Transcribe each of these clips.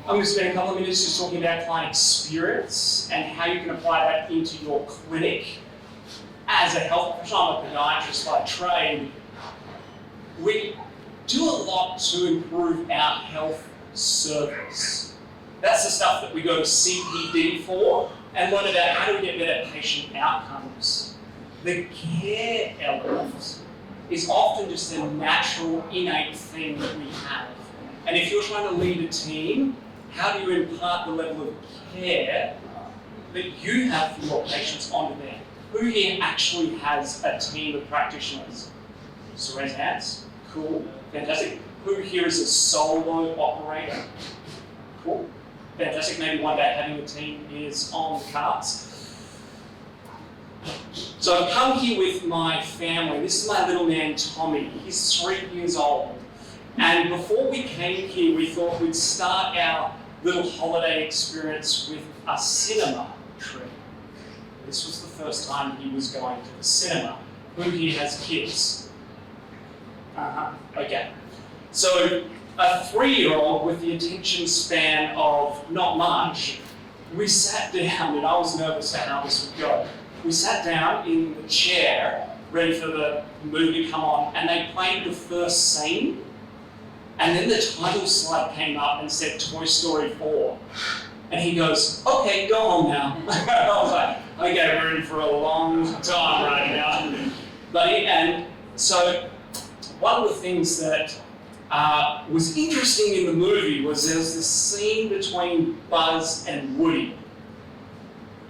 I'm going to spend a couple of minutes just talking about client experience and how you can apply that into your clinic. As a health professional, I'm a podiatrist by trade. We do a lot to improve our health service. That's the stuff that we go to CPD for and learn about how do we get better patient outcomes. The care element is often just a natural, innate thing that we have. And if you're trying to lead a team, how do you impart the level of care that you have for your patients onto them? Who here actually has a team of practitioners? So raise hands. Cool. Fantastic. Who here is a solo operator? Cool. Fantastic. Maybe one day having a team is on the cards. So I've come here with my family. This is my little man, Tommy. He's 3 years old. And before we came here, we thought we'd start our little holiday experience with a cinema trip. This was the first time he was going to the cinema. Who here has kids? Okay. So a 3-year-old with the attention span of not much, we sat down, and I was nervous for how this would go. We sat down in the chair, ready for the movie to come on, and they played the first scene, and then the title slide came up and said Toy Story 4. And he goes, okay, go home now. I was like, okay, we're in for a long time right now, buddy. And so one of the things that was interesting in the movie was there was this scene between Buzz and Woody.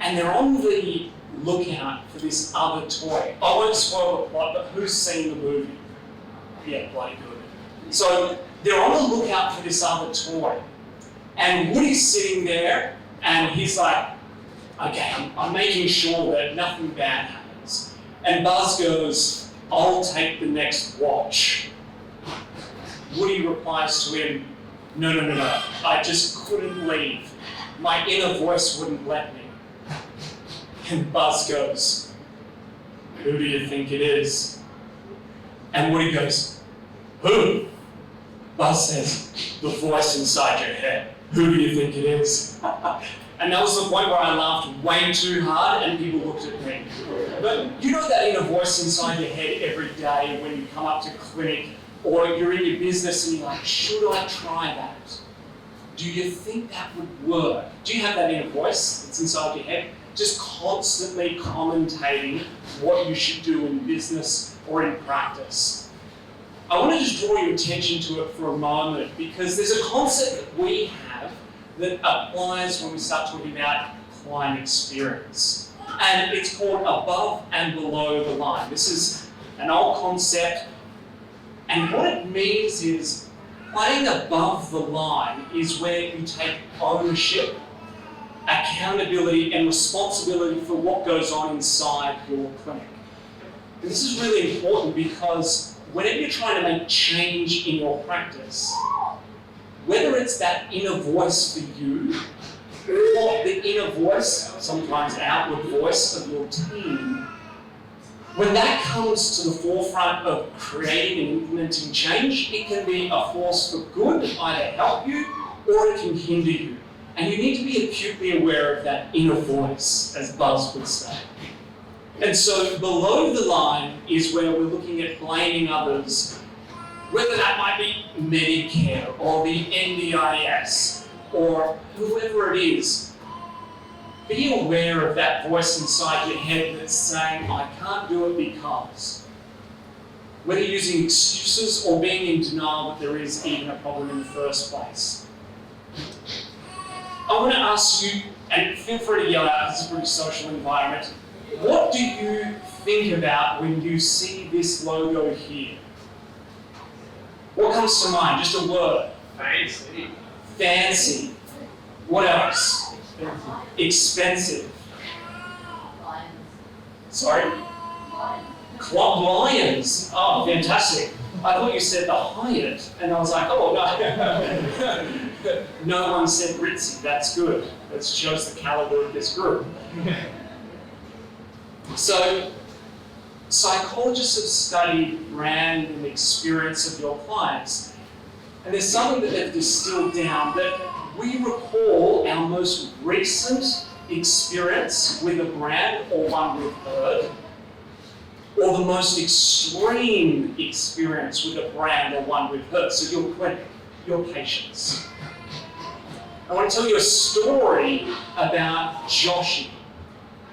And they're on the lookout for this other toy. I won't spoil the plot, but who's seen the movie? Yeah, bloody good. So they're on the lookout for this other toy. And Woody's sitting there, and he's like, okay, I'm making sure that nothing bad happens. And Buzz goes, I'll take the next watch. Woody replies to him, no, I just couldn't leave. My inner voice wouldn't let me. And Buzz goes, who do you think it is? And Woody goes, who? Buzz says, the voice inside your head. Who do you think it is? And that was the point where I laughed way too hard and people looked at me. But you know that inner voice inside your head every day when you come up to clinic or you're in your business and you're like, should I try that? Do you think that would work? Do you have that inner voice that's inside your head? Just constantly commentating what you should do in business or in practice. I want to just draw your attention to it for a moment because there's a concept that we have that applies when we start talking about client experience. And it's called above and below the line. This is an old concept, and what it means is playing above the line is where you take ownership, accountability, and responsibility for what goes on inside your clinic. And this is really important because whenever you're trying to make change in your practice, whether it's that inner voice for you or the inner voice, sometimes outward voice of your team, when that comes to the forefront of creating and implementing change, it can be a force for good, either help you or it can hinder you. And you need to be acutely aware of that inner voice, as Buzz would say. And so below the line is where we're looking at blaming others, whether that might be Medicare or the NDIS or whoever it is. Be aware of that voice inside your head that's saying, I can't do it because. Whether using excuses or being in denial that there is even a problem in the first place. I want to ask you, and feel free to yell out, this is a pretty social environment, what do you think about when you see this logo here? What comes to mind? Just a word. Fancy. Fancy. What else? Expensive. Lions. Sorry? Club Lions. Oh, fantastic. I thought you said the Hyatt, and I was like, oh, no. No one said ritzy. That's good. That shows the caliber of this group. So, psychologists have studied brand and experience of your clients, and there's something that they've distilled down that we recall our most recent experience with a brand or one we've heard, or the most extreme experience with a brand or one we've heard. So your clinic, your patients. I want to tell you a story about Joshy.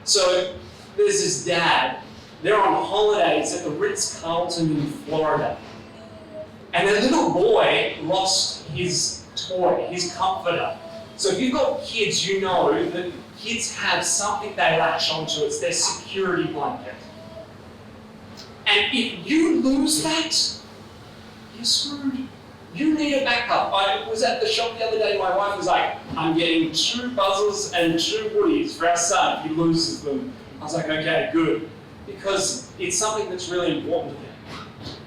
So there's this dad, they're on holidays at the Ritz-Carlton in Florida. And their little boy lost his toy, his comforter. So if you've got kids, you know that kids have something they latch onto. It's their security blanket. And if you lose that, you're screwed. You need a backup. I was at the shop the other day, my wife was like, I'm getting 2 buzzers and 2 woodies for our son if he loses them. I was like, okay, good. Because it's something that's really important to them.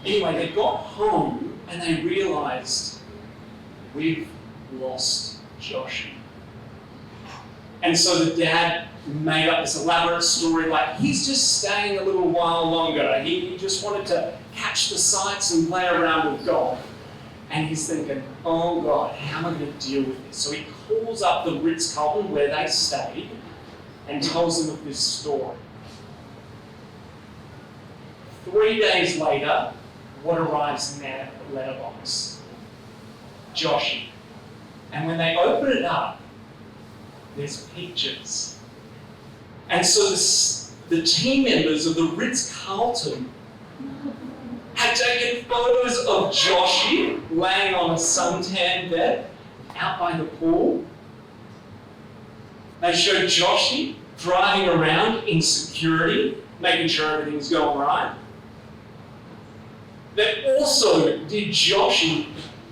Anyway, they got home and they realized, we've lost Joshy. And so the dad made up this elaborate story like, he's just staying a little while longer. He just wanted to catch the sights and play around with golf. And he's thinking, oh God, how am I going to deal with this? So he calls up the Ritz-Carlton where they stayed and tells them of this story. 3 days later, what arrives in their letterbox? Joshy. And when they open it up, there's pictures. And so the team members of the Ritz-Carlton had taken photos of Joshy laying on a suntan bed out by the pool. They showed Joshy driving around in security, making sure everything's going right. They also did Joshy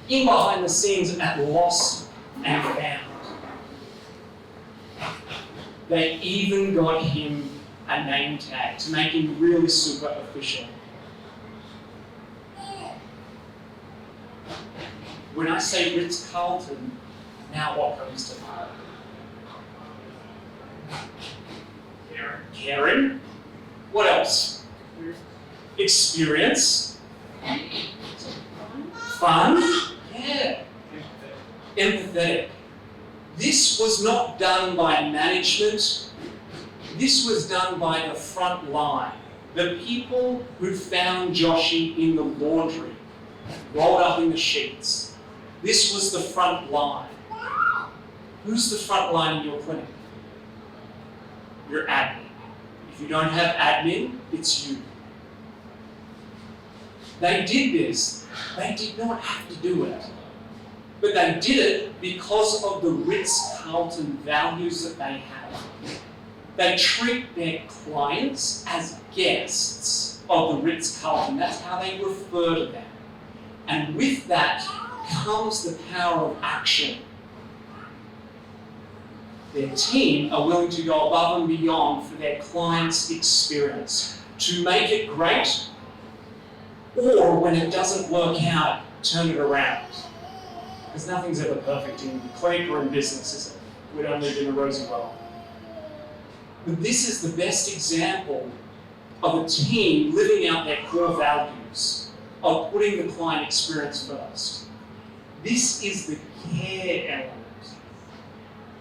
in behind the scenes at Lost and Found. They even got him a name tag to make him really super official. When I say Ritz-Carlton, now what comes to mind? Caring. What else? Experience. Fun. Yeah. Empathetic. This was not done by management. This was done by the front line. The people who found Joshy in the laundry, rolled up in the sheets. This was the front line. Who's the front line in your clinic? Your admin. If you don't have admin, it's you. They did this. They did not have to do it. But they did it because of the Ritz-Carlton values that they have. They treat their clients as guests of the Ritz-Carlton. That's how they refer to them. And with that comes the power of action. Their team are willing to go above and beyond for their client's experience, to make it great, or when it doesn't work out, turn it around. Because nothing's ever perfect in clinic or in business, is it? We don't live in a rosy world. But this is the best example of a team living out their core values, of putting the client experience first. This is the care element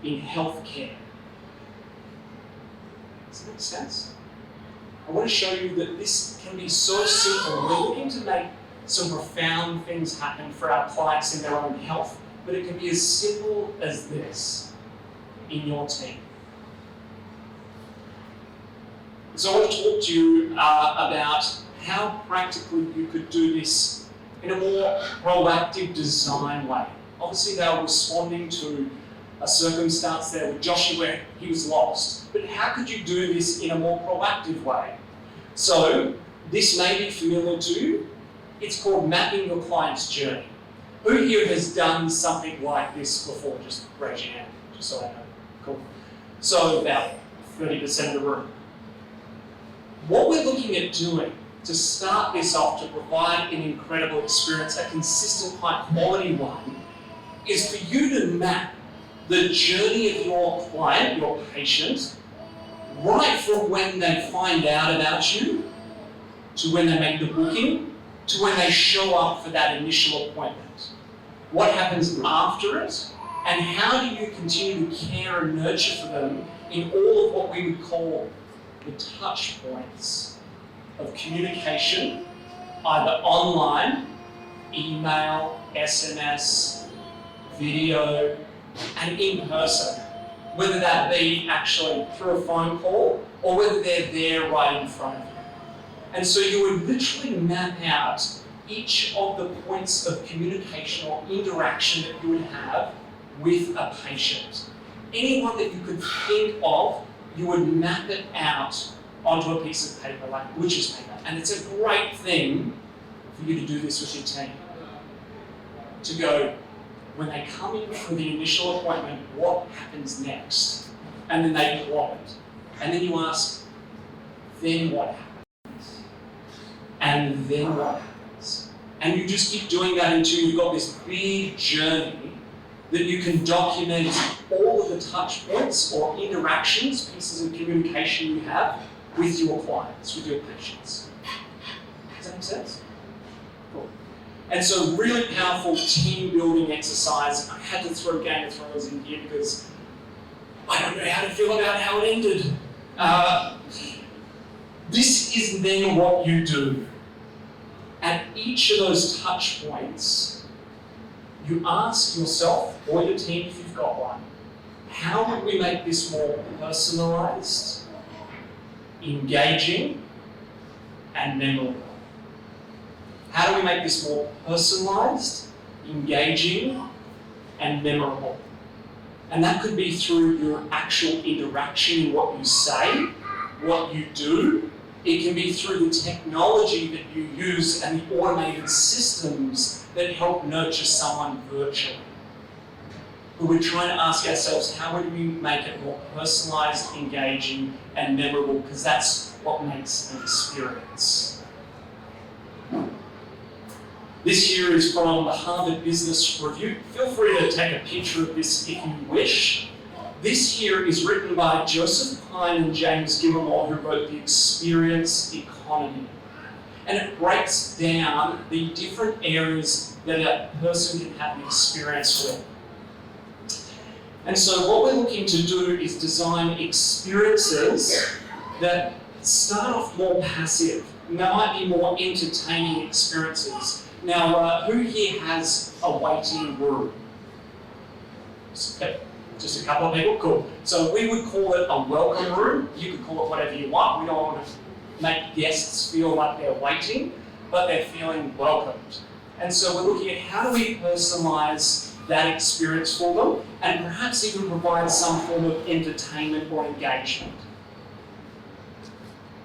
in healthcare. Does that make sense? I want to show you that this can be so simple. We're looking to make some profound things happen for our clients in their own health, but it can be as simple as this in your team. So I want to talk to you about how practically you could do this in a more proactive design way. Obviously they were responding to a circumstance there with Joshy where he was lost. But how could you do this in a more proactive way? So this may be familiar to you. It's called mapping your client's journey. Who here has done something like this before? Just raise your hand, just so I know. Cool. So about 30% of the room. What we're looking at doing to start this off, to provide an incredible experience, a consistent, high-quality one, is for you to map the journey of your client, your patient, right from when they find out about you, to when they make the booking, to when they show up for that initial appointment. What happens after it, And how do you continue to care and nurture for them in all of what we would call the touch points of communication, either online, email, SMS, video, and in person, whether that be actually through a phone call or whether they're there right in front of you. And so you would literally map out each of the points of communication or interaction that you would have with a patient. Anyone that you could think of, you would map it out onto a piece of paper, like butcher's paper. And it's a great thing for you to do this with your team. To go, when they come in for the initial appointment, what happens next? And then they plot it. And then you ask, then what happens? And then what happens? And you just keep doing that until you've got this big journey that you can document all of the touch points or interactions, pieces of communication you have with your clients, with your patients. Does that make sense? Cool. And so really powerful team building exercise. I had to throw Game of Thrones in here because I don't know how to feel about how it ended. This is then what you do. At each of those touch points, you ask yourself or your team, if you've got one, how would we make this more personalized, engaging, and memorable? How do we make this more personalized, engaging, and memorable? And that could be through your actual interaction in what you say, what you do. It can be through the technology that you use and the automated systems that help nurture someone virtually. But we're trying to ask ourselves, how would we make it more personalized, engaging, and memorable? Because that's what makes an experience. This here is from the Harvard Business Review. Feel free to take a picture of this if you wish. This here is written by Joseph Pine and James Gilmore, who wrote The Experience Economy. And it breaks down the different areas that a person can have an experience with. And so what we're looking to do is design experiences that start off more passive. And they might be more entertaining experiences. Now, who here has a waiting room? Just a couple of people? Cool. So we would call it a welcome room. You could call it whatever you want. We don't want to make guests feel like they're waiting, but they're feeling welcomed. And so we're looking at how do we personalize that experience for them and perhaps even provide some form of entertainment or engagement.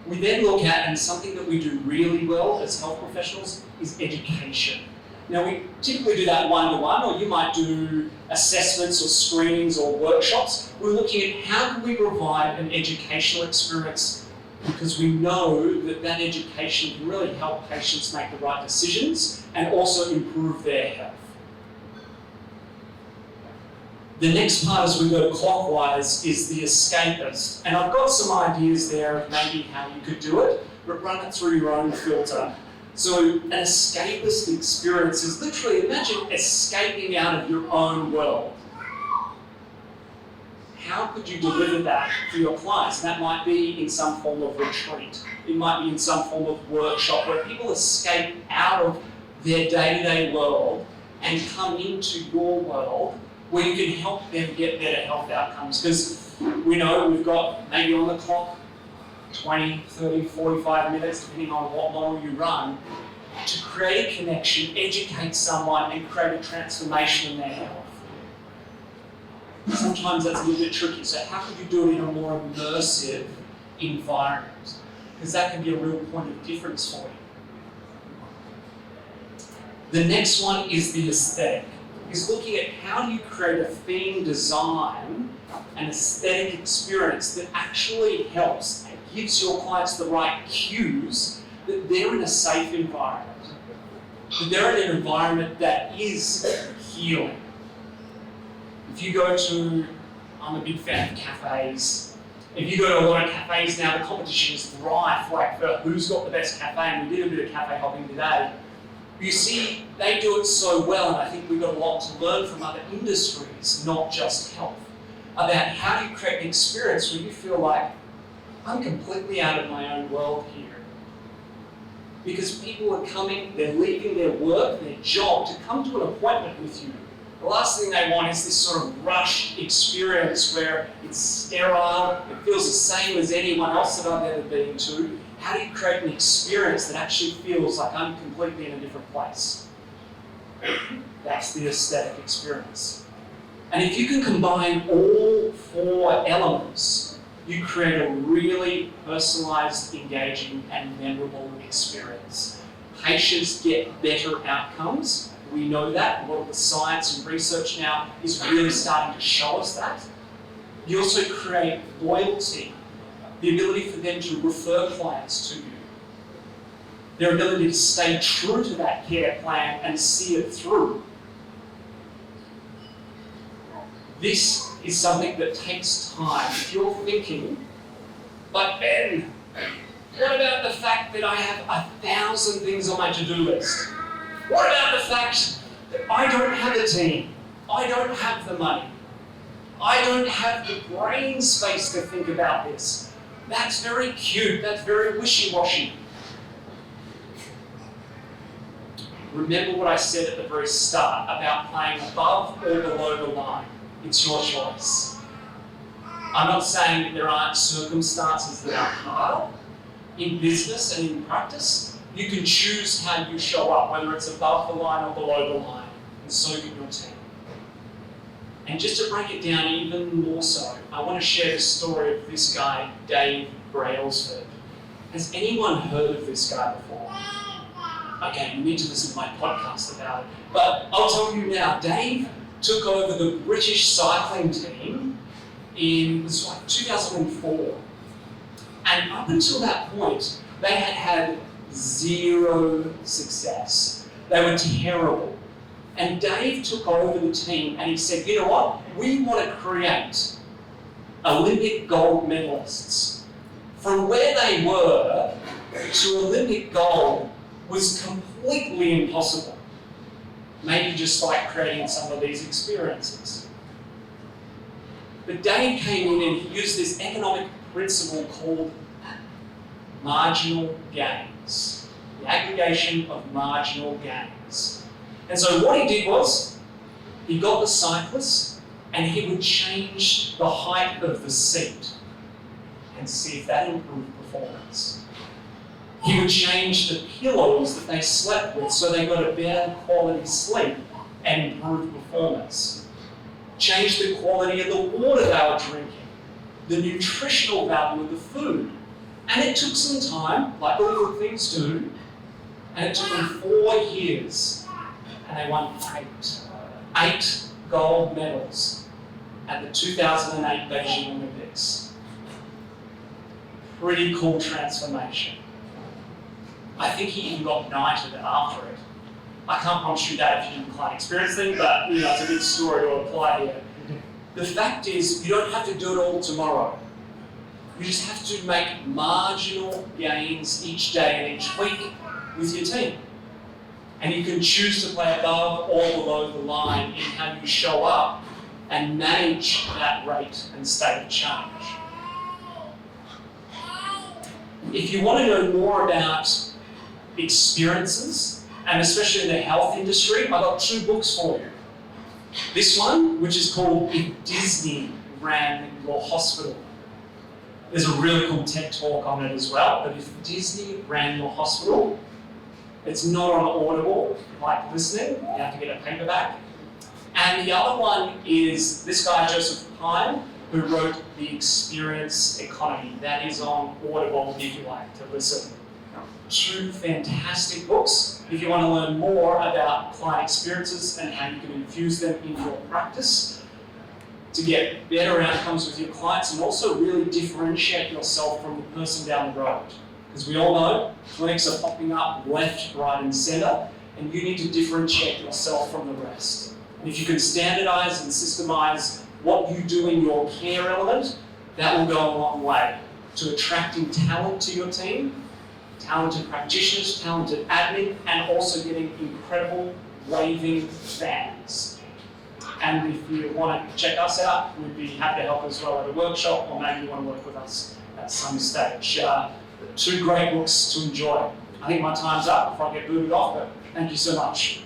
We then look at, and something that we do really well as health professionals, is education. Now we typically do that one-to-one, or you might do assessments or screenings or workshops. We're looking at how can we provide an educational experience, because we know that that education can really help patients make the right decisions and also improve their health. The next part as we go clockwise is the escapist. And I've got some ideas there of maybe how you could do it, but run it through your own filter. So an escapist experience is literally, imagine escaping out of your own world. How could you deliver that for your clients? That might be in some form of retreat. It might be in some form of workshop where people escape out of their day-to-day world and come into your world where you can help them get better health outcomes. Because we know we've got maybe on the clock 20, 30, 45 minutes, depending on what model you run, to create a connection, educate someone, and create a transformation in their health. Sometimes that's a little bit tricky, so how could you do it in a more immersive environment? Because that can be a real point of difference for you. The next one is the aesthetic. Is looking at how do you create a theme design, an aesthetic experience that actually helps and gives your clients the right cues that they're in a safe environment, that they're in an environment that is healing. If you go to, I'm a big fan of cafes. If you go to a lot of cafes now, the competition is rife, like for who's got the best cafe, and we did a bit of cafe hopping today. You see, they do it so well, and I think we've got a lot to learn from other industries, not just health, about how do you create an experience where you feel like, I'm completely out of my own world here. Because people are coming, they're leaving their work, their job, to come to an appointment with you. The last thing they want is this sort of rushed experience where it's sterile, it feels the same as anyone else that I've ever been to. How do you create an experience that actually feels like I'm completely in a different place? That's the aesthetic experience. And if you can combine all four elements, you create a really personalized, engaging, and memorable experience. Patients get better outcomes. We know that. A lot of the science and research now is really starting to show us that. You also create loyalty, the ability for them to refer clients to you, their ability to stay true to that care plan and see it through. This is something that takes time. If you're thinking, but Ben, what about the fact that I have 1,000 things on my to-do list? What about the fact that I don't have a team? I don't have the money. I don't have the brain space to think about this. That's very cute. That's very wishy-washy. Remember what I said at the very start about playing above or below the line. It's your choice. I'm not saying that there aren't circumstances that are hard in business and in practice. You can choose how you show up, whether it's above the line or below the line, and so can your team. And just to break it down even more so, I want to share the story of this guy, Dave Brailsford. Has anyone heard of this guy before? Okay, you need to listen to my podcast about it. But I'll tell you now, Dave took over the British cycling team in, it was like 2004. And up until that point, they had had zero success. They were terrible. And Dave took over the team and he said, you know what? We want to create Olympic gold medalists. From where they were to Olympic gold was completely impossible. Maybe just like creating some of these experiences. But Dave came in and he used this economic principle called marginal gains. The aggregation of marginal gains. And so what he did was, he got the cyclists and he would change the height of the seat and see if that improved performance. He would change the pillows that they slept with so they got a better quality sleep and improved performance. Change the quality of the water they were drinking, the nutritional value of the food. And it took some time, like all good things do, and it took them 4 years, and they won 8 gold medals at the 2008 Beijing Olympics. Pretty cool transformation. I think he even got knighted after it. I can't promise you that if you didn't quite experience thing, but it's a good story to apply here. The fact is, you don't have to do it all tomorrow. You just have to make marginal gains each day and each week with your team. And you can choose to play above or below the line in how you show up and manage that rate and state of change. If you want to know more about experiences, and especially in the health industry, I've got 2 books for you. This one, which is called If Disney Ran Your Hospital. There's a really cool TED talk on it as well, but if Disney ran your hospital, it's not on Audible, like listening, you have to get a paperback. And the other one is this guy, Joseph Pine, who wrote The Experience Economy. That is on Audible if you like to listen. 2 fantastic books if you want to learn more about client experiences and how you can infuse them into your practice to get better outcomes with your clients and also really differentiate yourself from the person down the road. Because we all know clinics are popping up left, right and centre, and you need to differentiate yourself from the rest. And if you can standardise and systemize what you do in your care element, that will go a long way to attracting talent to your team talented practitioners, talented admin, and also getting incredible raving fans. And if you want to check us out, we'd be happy to help as well at a workshop, or maybe you want to work with us at some stage. Two great books to enjoy. I think my time's up before I get booted off, but thank you so much.